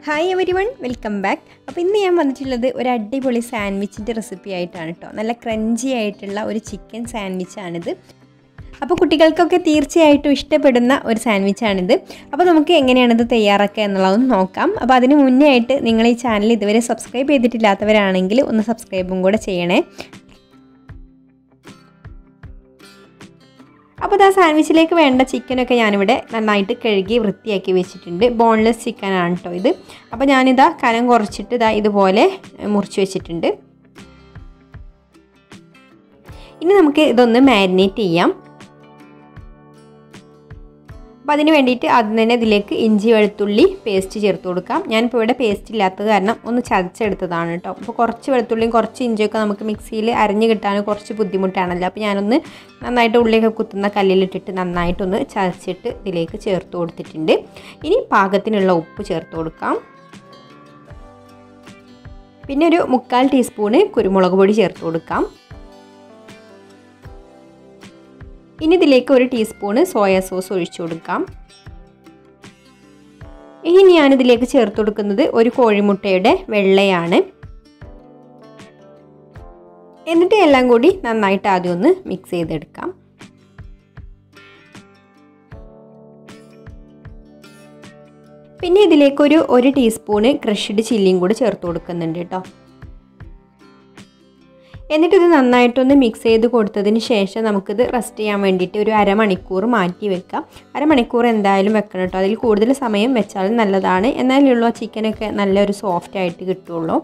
Hi everyone, welcome back. അപ്പോൾ ഇന്ന് ഞാൻ വന്നിട്ടുള്ളത് ഒരു അടിപൊളി സാൻഡ്വിച്ചിൻ്റെ റെസിപ്പി ആയിട്ടാണ് കേട്ടോ. നല്ല ക്രഞ്ചി ആയിട്ടുള്ള ഒരു ചിക്കൻ സാൻഡ്വിച്ചാണിത്. അപ്പോൾ കുട്ടികൾക്കൊക്കെ തീർച്ചയായിട്ടും ഇഷ്ടപ്പെടുന്ന ഒരു സാൻഡ്വിച്ചാണിത്. അപ്പോൾ നമുക്ക് എങ്ങനെയാണിത് തയ്യാറാക്കുക എന്നുള്ളതൊന്ന് നോക്കാം. അപ്പോൾ അതിന് മുന്നേ ആയിട്ട് നിങ്ങൾ ഈ ചാനൽ ഇതുവരെ സബ്സ്ക്രൈബ് ചെയ്തിട്ടില്ലാത്തവരാണെങ്കിൽ ഒന്ന് സബ്സ്ക്രൈബും കൂടെ ചെയ്യണേ. അപ്പോൾ ആ സാൻഡ്വിച്ചിലേക്ക് വേണ്ട ചിക്കനൊക്കെ ഞാനിവിടെ നന്നായിട്ട് കഴുകി വൃത്തിയാക്കി വെച്ചിട്ടുണ്ട്. ബോൺലെസ് ചിക്കനാണ് കേട്ടോ ഇത്. അപ്പോൾ ഞാനിതാ കനം കുറച്ചിട്ട് ഇതുപോലെ മുറിച്ച് വെച്ചിട്ടുണ്ട്. ഇനി നമുക്ക് ഇതൊന്ന് മാരിനേറ്റ് ചെയ്യാം. അപ്പോൾ അതിന് വേണ്ടിയിട്ട് ആദ്യം തന്നെ ഇതിലേക്ക് ഇഞ്ചി വെളുത്തുള്ളി പേസ്റ്റ് ചേർത്ത് കൊടുക്കാം. ഞാനിപ്പോൾ ഇവിടെ പേസ്റ്റ് ഇല്ലാത്തത് കാരണം ഒന്ന് ചതച്ചെടുത്തതാണ് കേട്ടോ. അപ്പോൾ കുറച്ച് വെളുത്തുള്ളിയും കുറച്ച് ഇഞ്ചിയൊക്കെ നമുക്ക് മിക്സിയിൽ അരിഞ്ഞ് കിട്ടാൻ കുറച്ച് ബുദ്ധിമുട്ടാണല്ലോ. അപ്പോൾ ഞാനൊന്ന് നന്നായിട്ട് ഉള്ളിയൊക്കെ കുത്തുന്ന കല്ലിലിട്ടിട്ട് നന്നായിട്ടൊന്ന് ചതച്ചിട്ട് ഇതിലേക്ക് ചേർത്ത് കൊടുത്തിട്ടുണ്ട്. ഇനി പാകത്തിനുള്ള ഉപ്പ് ചേർത്ത് കൊടുക്കാം. പിന്നെ ഒരു 1/4 ടീസ്പൂണ് കുരുമുളക് പൊടി ചേർത്ത് കൊടുക്കാം. ഇനി ഇതിലേക്ക് 1 ടീസ്പൂണ് സോയാ സോസ് ഒഴിച്ചു കൊടുക്കാം. ഇനി ഞാനിതിലേക്ക് ചേർത്ത് കൊടുക്കുന്നത് ഒരു കോഴിമുട്ടയുടെ വെള്ളയാണ്. എന്നിട്ട് എല്ലാം കൂടി നന്നായിട്ട് ആദ്യം ഒന്ന് മിക്സ് ചെയ്തെടുക്കാം. പിന്നെ ഇതിലേക്ക് 1 ടീസ്പൂണ് ക്രഷ്ഡ് ചില്ലിയും കൂടി ചേർത്ത് കൊടുക്കുന്നുണ്ട് കേട്ടോ. എന്നിട്ടിത് നന്നായിട്ടൊന്ന് മിക്സ് ചെയ്ത് കൊടുത്തതിന് ശേഷം നമുക്കിത് റെസ്റ്റ് ചെയ്യാൻ വേണ്ടിയിട്ട് ഒരു അരമണിക്കൂർ മാറ്റി വെക്കാം. അരമണിക്കൂർ എന്തായാലും വെക്കണം കേട്ടോ. അതിൽ കൂടുതൽ സമയം വെച്ചാലും നല്ലതാണ്. എന്നാലുള്ള ചിക്കനൊക്കെ നല്ലൊരു സോഫ്റ്റ് ആയിട്ട് കിട്ടുള്ളൂ.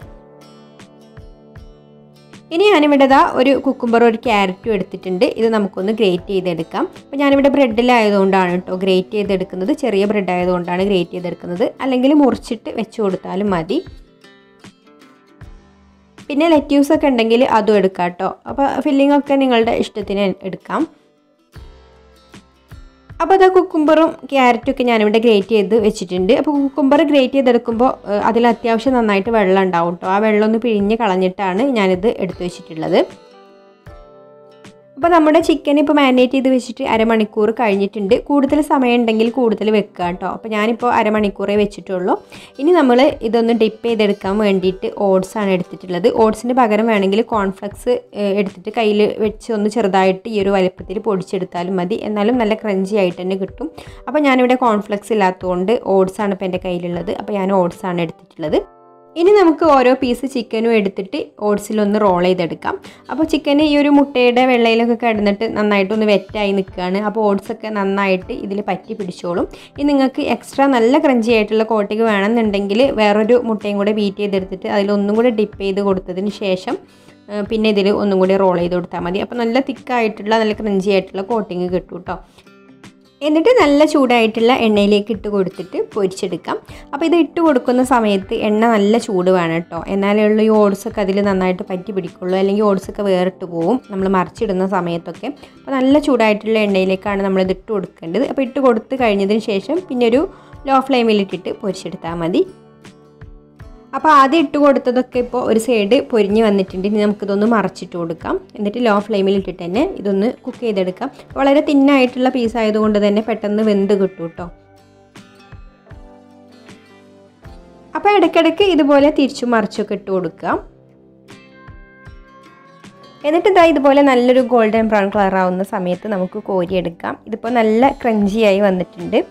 ഇനി ഞാനിവിടെ ഒരു കുക്കുംബറും ഒരു ക്യാരറ്റും എടുത്തിട്ടുണ്ട്. ഇത് നമുക്കൊന്ന് ഗ്രേറ്റ് ചെയ്തെടുക്കാം. അപ്പോൾ ഞാനിവിടെ ബ്രെഡിലായതുകൊണ്ടാണ് കേട്ടോ ഗ്രേറ്റ് ചെയ്തെടുക്കുന്നത്. ചെറിയ ബ്രെഡ് ആയതുകൊണ്ടാണ് ഗ്രേറ്റ് ചെയ്തെടുക്കുന്നത്. അല്ലെങ്കിൽ മുറിച്ചിട്ട് വെച്ച് കൊടുത്താലും മതി. പിന്നെ ലെറ്റ്യൂസൊക്കെ ഉണ്ടെങ്കിൽ അതും എടുക്കാം കേട്ടോ. അപ്പോൾ ഫില്ലിംഗ് ഒക്കെ നിങ്ങളുടെ ഇഷ്ടത്തിന് എടുക്കാം. അപ്പോൾ അത് കുക്കുംബറും ക്യാരറ്റൊക്കെ ഞാനിവിടെ ഗ്രേറ്റ് ചെയ്ത് വെച്ചിട്ടുണ്ട്. അപ്പോൾ കുക്കുംബർ ഗ്രേറ്റ് ചെയ്തെടുക്കുമ്പോൾ അതിൽ അത്യാവശ്യം നന്നായിട്ട് വെള്ളം ഉണ്ടാവും കേട്ടോ. ആ വെള്ളം ഒന്ന് പിഴിഞ്ഞ് കളഞ്ഞിട്ടാണ് ഞാനിത് എടുത്ത് വെച്ചിട്ടുള്ളത്. അപ്പോൾ നമ്മുടെ ചിക്കൻ ഇപ്പോൾ മാരിനേറ്റ് ചെയ്ത് വെച്ചിട്ട് അരമണിക്കൂർ കഴിഞ്ഞിട്ടുണ്ട്. കൂടുതൽ സമയം ഉണ്ടെങ്കിൽ കൂടുതൽ വെക്കുക കേട്ടോ. അപ്പോൾ ഞാനിപ്പോൾ അരമണിക്കൂറേ വെച്ചിട്ടുള്ളൂ. ഇനി നമ്മൾ ഇതൊന്ന് ഡിപ്പ് ചെയ്തെടുക്കാൻ വേണ്ടിയിട്ട് ഓട്സാണ് എടുത്തിട്ടുള്ളത്. ഓട്സിന് പകരം വേണമെങ്കിൽ കോൺഫ്ലെക്സ് എടുത്തിട്ട് കയ്യിൽ വെച്ച് ഒന്ന് ചെറുതായിട്ട് ഈ ഒരു വലുപ്പത്തിൽ പൊടിച്ചെടുത്താലും മതി. എന്നാലും നല്ല ക്രഞ്ചി ആയിട്ട് തന്നെ കിട്ടും. അപ്പോൾ ഞാനിവിടെ കോൺഫ്ലെക്സ് ഇല്ലാത്തതുകൊണ്ട് ഓട്സാണ് ഇപ്പോൾ എൻ്റെ കയ്യിലുള്ളത്. അപ്പോൾ ഞാൻ ഓട്സാണ് എടുത്തിട്ടുള്ളത്. ഇനി നമുക്ക് ഓരോ പീസ് ചിക്കനും എടുത്തിട്ട് ഓട്സിലൊന്ന് റോൾ ചെയ്തെടുക്കാം. അപ്പോൾ ചിക്കന് ഈ ഒരു മുട്ടയുടെ വെള്ളയിലൊക്കെ കിടന്നിട്ട് നന്നായിട്ടൊന്ന് വെറ്റായി നിൽക്കുകയാണ്. അപ്പോൾ ഓട്സൊക്കെ നന്നായിട്ട് ഇതിൽ പറ്റി പിടിച്ചോളും. ഇനി നിങ്ങൾക്ക് എക്സ്ട്രാ നല്ല ക്രഞ്ചി ആയിട്ടുള്ള കോട്ടിങ് വേണമെന്നുണ്ടെങ്കിൽ വേറൊരു മുട്ടയും കൂടെ ബീറ്റ് ചെയ്തെടുത്തിട്ട് അതിലൊന്നും കൂടെ ഡിപ്പ് ചെയ്ത് കൊടുത്തതിന് ശേഷം പിന്നെ ഇതിൽ ഒന്നും കൂടി റോൾ ചെയ്ത് കൊടുത്താൽ മതി. അപ്പോൾ നല്ല തിക്കായിട്ടുള്ള നല്ല ക്രഞ്ചി ആയിട്ടുള്ള കോട്ടിങ് കിട്ടും കേട്ടോ. എന്നിട്ട് നല്ല ചൂടായിട്ടുള്ള എണ്ണയിലേക്ക് ഇട്ട് കൊടുത്തിട്ട് പൊരിച്ചെടുക്കാം. അപ്പോൾ ഇത് ഇട്ട് കൊടുക്കുന്ന സമയത്ത് എണ്ണ നല്ല ചൂട് വേണം കേട്ടോ. എന്നാലേ ഉള്ളൂ ഈ ഓട്സൊക്കെ അതിൽ നന്നായിട്ട് പറ്റി പിടിക്കുള്ളൂ. അല്ലെങ്കിൽ ഓട്സൊക്കെ വേറിട്ട് പോവും നമ്മൾ മറിച്ചിടുന്ന സമയത്തൊക്കെ. അപ്പോൾ നല്ല ചൂടായിട്ടുള്ള എണ്ണയിലേക്കാണ് നമ്മളിത് ഇട്ട് കൊടുക്കേണ്ടത്. അപ്പോൾ ഇട്ട് കൊടുത്ത് കഴിഞ്ഞതിന് ശേഷം പിന്നെ ഒരു ലോ ഫ്ലെയിമിലിട്ടിട്ട് പൊരിച്ചെടുത്താൽ മതി. അപ്പോൾ ആദ്യം ഇട്ട് കൊടുത്തതൊക്കെ ഇപ്പോൾ ഒരു സൈഡ് പൊരിഞ്ഞ് വന്നിട്ടുണ്ട്. ഇനി നമുക്കിതൊന്ന് മറച്ചിട്ട് കൊടുക്കാം. എന്നിട്ട് ലോ ഫ്ലെയിമിലിട്ടിട്ട് തന്നെ ഇതൊന്ന് കുക്ക് ചെയ്തെടുക്കാം. വളരെ തിന്നായിട്ടുള്ള പീസ് ആയതുകൊണ്ട് തന്നെ പെട്ടെന്ന് വെന്ത് കിട്ടും കേട്ടോ. അപ്പോൾ ഇടയ്ക്കിടയ്ക്ക് ഇതുപോലെ തിരിച്ചും മറിച്ചൊക്കെ ഇട്ട് കൊടുക്കാം. എന്നിട്ട് ഇതുപോലെ നല്ലൊരു ഗോൾഡൻ ബ്രൗൺ കളർ ആവുന്ന സമയത്ത് നമുക്ക് കോരിയെടുക്കാം. ഇതിപ്പോൾ നല്ല ക്രഞ്ചിയായി വന്നിട്ടുണ്ട്.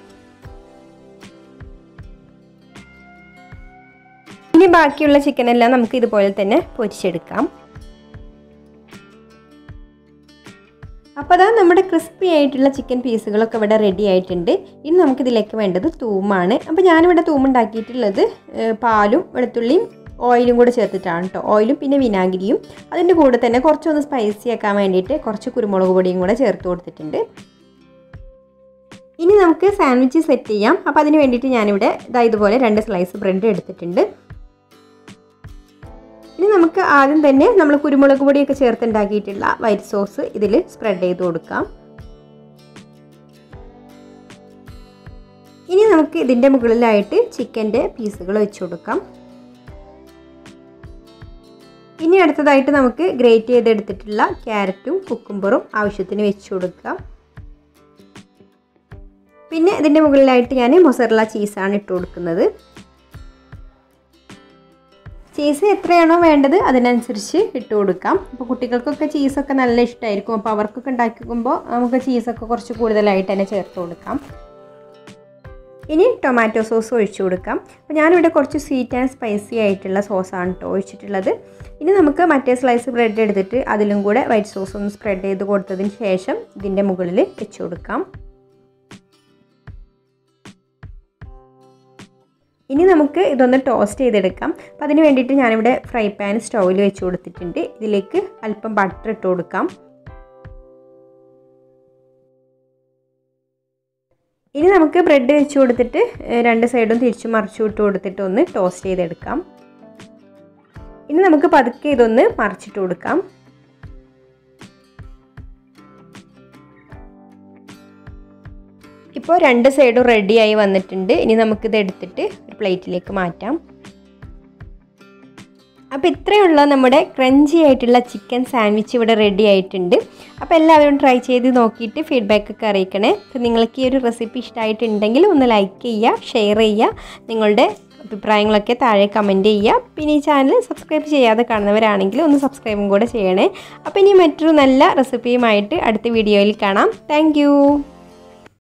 ഇനി ബാക്കിയുള്ള ചിക്കനെല്ലാം നമുക്ക് ഇതുപോലെ തന്നെ പൊരിച്ചെടുക്കാം. അപ്പോൾ നമ്മുടെ ക്രിസ്പി ആയിട്ടുള്ള ചിക്കൻ പീസുകളൊക്കെ ഇവിടെ റെഡി ആയിട്ടുണ്ട്. ഇനി നമുക്കിതിലേക്ക് വേണ്ടത് തൂമാണ്. അപ്പോൾ ഞാനിവിടെ തൂമുണ്ടാക്കിയിട്ടുള്ളത് പാലും വെളുത്തുള്ളിയും ഓയിലും കൂടെ ചേർത്തിട്ടാണ് കേട്ടോ. ഓയിലും പിന്നെ വിനാഗിരിയും അതിൻ്റെ കൂടെ തന്നെ കുറച്ചൊന്ന് സ്പൈസി ആക്കാൻ വേണ്ടിയിട്ട് കുറച്ച് കുരുമുളക് പൊടിയും കൂടെ ചേർത്ത് കൊടുത്തിട്ടുണ്ട്. ഇനി നമുക്ക് സാൻഡ്വിച്ച് സെറ്റ് ചെയ്യാം. അപ്പോൾ അതിന് വേണ്ടിയിട്ട് ഞാനിവിടെ ഇതുപോലെ 2 സ്ലൈസ് ബ്രെഡ് എടുത്തിട്ടുണ്ട്. ഇനി നമുക്ക് ആദ്യം തന്നെ നമ്മൾ കുരുമുളക് പൊടിയൊക്കെ ചേർത്തുണ്ടാക്കിയിട്ടുള്ള വൈറ്റ് സോസ് ഇതിൽ സ്പ്രെഡ് ചെയ്ത് കൊടുക്കാം. ഇനി നമുക്ക് ഇതിൻ്റെ മുകളിലായിട്ട് ചിക്കൻ്റെ പീസുകൾ വെച്ച് കൊടുക്കാം. ഇനി അടുത്തതായിട്ട് നമുക്ക് ഗ്രേറ്റ് ചെയ്തെടുത്തിട്ടുള്ള ക്യാരറ്റും കുക്കുംബറും ആവശ്യത്തിന് വെച്ച് കൊടുക്കാം. പിന്നെ ഇതിൻ്റെ മുകളിലായിട്ട് ഞാൻ മൊസറല്ല ചീസാണ് ഇട്ട് കൊടുക്കുന്നത്. ചീസ് എത്രയാണോ വേണ്ടത് അതിനനുസരിച്ച് ഇട്ട് കൊടുക്കാം. അപ്പോൾ കുട്ടികൾക്കൊക്കെ ചീസൊക്കെ നല്ല ഇഷ്ടമായിരിക്കും. അപ്പോൾ അവർക്കൊക്കെ ഉണ്ടാക്കുമ്പോൾ നമുക്ക് ചീസൊക്കെ കുറച്ച് കൂടുതലായിട്ട് തന്നെ ചേർത്ത് കൊടുക്കാം. ഇനി ടൊമാറ്റോ സോസ് ഒഴിച്ചു കൊടുക്കാം. അപ്പോൾ ഞാനിവിടെ കുറച്ച് സ്വീറ്റ് ആൻഡ് സ്പൈസി ആയിട്ടുള്ള സോസാണ് കേട്ടോ ഒഴിച്ചിട്ടുള്ളത്. ഇനി നമുക്ക് മറ്റേ സ്ലൈസ് ബ്രെഡ് എടുത്തിട്ട് അതിലും കൂടെ വൈറ്റ് സോസ് ഒന്ന് സ്പ്രെഡ് ചെയ്ത് കൊടുത്തതിന് ശേഷം ഇതിൻ്റെ മുകളിൽ വെച്ച് കൊടുക്കാം. ഇനി നമുക്ക് ഇതൊന്ന് ടോസ്റ്റ് ചെയ്തെടുക്കാം. അപ്പോൾ അതിന് വേണ്ടിയിട്ട് ഞാനിവിടെ ഫ്രൈ പാൻ സ്റ്റൗവിൽ വെച്ച് കൊടുത്തിട്ടുണ്ട്. ഇതിലേക്ക് അല്പം ബട്ടർ ഇട്ട് കൊടുക്കാം. ഇനി നമുക്ക് ബ്രെഡ് വെച്ച് കൊടുത്തിട്ട് രണ്ട് സൈഡും തിരിച്ചു മറിച്ചു ഇട്ട് കൊടുത്തിട്ട് ഒന്ന് ടോസ്റ്റ് ചെയ്തെടുക്കാം. ഇനി നമുക്ക് പതുക്കെ ഇതൊന്ന് മറിച്ചിട്ട് കൊടുക്കാം. ഇപ്പോൾ രണ്ട് സൈഡും റെഡിയായി വന്നിട്ടുണ്ട്. ഇനി നമുക്കിത് എടുത്തിട്ട് ഒരു പ്ലേറ്റിലേക്ക് മാറ്റാം. അപ്പോൾ ഇത്രയുള്ള നമ്മുടെ ക്രഞ്ചി ആയിട്ടുള്ള ചിക്കൻ സാൻഡ്വിച്ച് ഇവിടെ റെഡി ആയിട്ടുണ്ട്. അപ്പോൾ എല്ലാവരും ട്രൈ ചെയ്ത് നോക്കിയിട്ട് ഫീഡ്ബാക്കൊക്കെ അറിയിക്കണേ. അപ്പോൾ നിങ്ങൾക്ക് ഈ ഒരു റെസിപ്പി ഇഷ്ടമായിട്ടുണ്ടെങ്കിൽ ഒന്ന് ലൈക്ക് ചെയ്യുക, ഷെയർ ചെയ്യുക, നിങ്ങളുടെ അഭിപ്രായങ്ങളൊക്കെ താഴെ കമൻറ്റ് ചെയ്യുക. പിന്നെ ഈ ചാനൽ സബ്സ്ക്രൈബ് ചെയ്യാതെ കാണുന്നവരാണെങ്കിൽ ഒന്ന് സബ്സ്ക്രൈബും കൂടെ ചെയ്യണേ. അപ്പോൾ ഇനി മറ്റൊരു നല്ല റെസിപ്പിയുമായിട്ട് അടുത്ത വീഡിയോയിൽ കാണാം. താങ്ക്